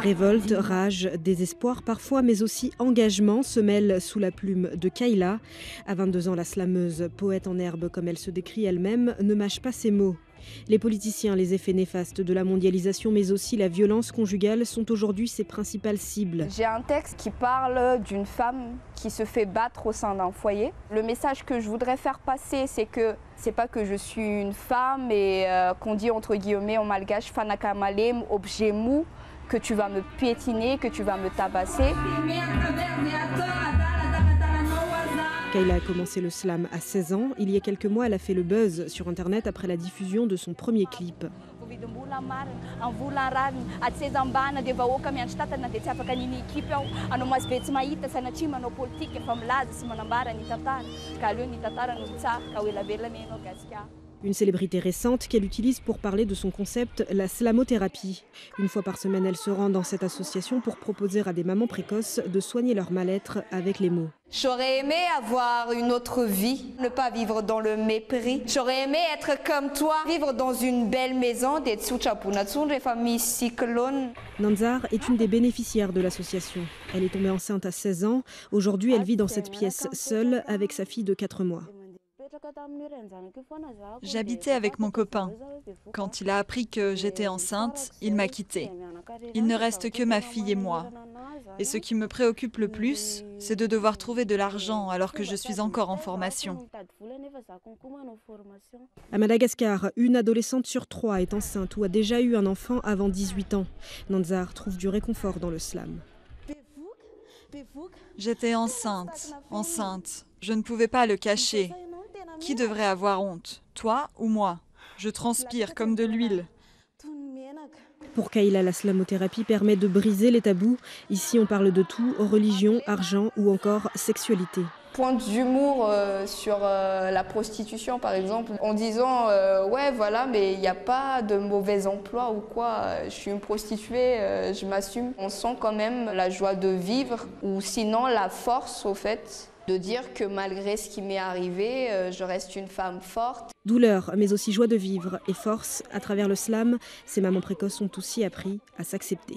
Révolte, rage, désespoir parfois, mais aussi engagement se mêlent sous la plume de Kayla. À 22 ans, la slameuse, poète en herbe comme elle se décrit elle-même, ne mâche pas ses mots. Les politiciens, les effets néfastes de la mondialisation, mais aussi la violence conjugale sont aujourd'hui ses principales cibles. J'ai un texte qui parle d'une femme qui se fait battre au sein d'un foyer. Le message que je voudrais faire passer, c'est pas que je suis une femme et qu'on dit entre guillemets en malgache fanaka malem, objet mou, que tu vas me piétiner, que tu vas me tabasser. Kayla a commencé le slam à 16 ans. Il y a quelques mois, elle a fait le buzz sur Internet après la diffusion de son premier clip. Une célébrité récente qu'elle utilise pour parler de son concept, la slamothérapie. Une fois par semaine, elle se rend dans cette association pour proposer à des mamans précoces de soigner leur mal-être avec les mots. J'aurais aimé avoir une autre vie, ne pas vivre dans le mépris. J'aurais aimé être comme toi, vivre dans une belle maison, des familles cyclones. Nanzar est une des bénéficiaires de l'association. Elle est tombée enceinte à 16 ans. Aujourd'hui, elle vit dans cette pièce seule avec sa fille de 4 mois. J'habitais avec mon copain. Quand il a appris que j'étais enceinte, il m'a quittée. Il ne reste que ma fille et moi. Et ce qui me préoccupe le plus, c'est de devoir trouver de l'argent alors que je suis encore en formation. À Madagascar, une adolescente sur 3 est enceinte ou a déjà eu un enfant avant 18 ans. Nanzar trouve du réconfort dans le slam. J'étais enceinte. Je ne pouvais pas le cacher. Qui devrait avoir honte, toi ou moi? Je transpire comme de l'huile. Pour Kayla, la slamothérapie permet de briser les tabous. Ici, on parle de tout, religion, argent ou encore sexualité. Point d'humour sur la prostitution, par exemple, en disant ouais, voilà, mais il n'y a pas de mauvais emploi ou quoi. Je suis une prostituée, je m'assume. On sent quand même la joie de vivre ou sinon la force, au fait, de dire que malgré ce qui m'est arrivé, je reste une femme forte. Douleur, mais aussi joie de vivre et force. À travers le slam, ces mamans précoces ont aussi appris à s'accepter.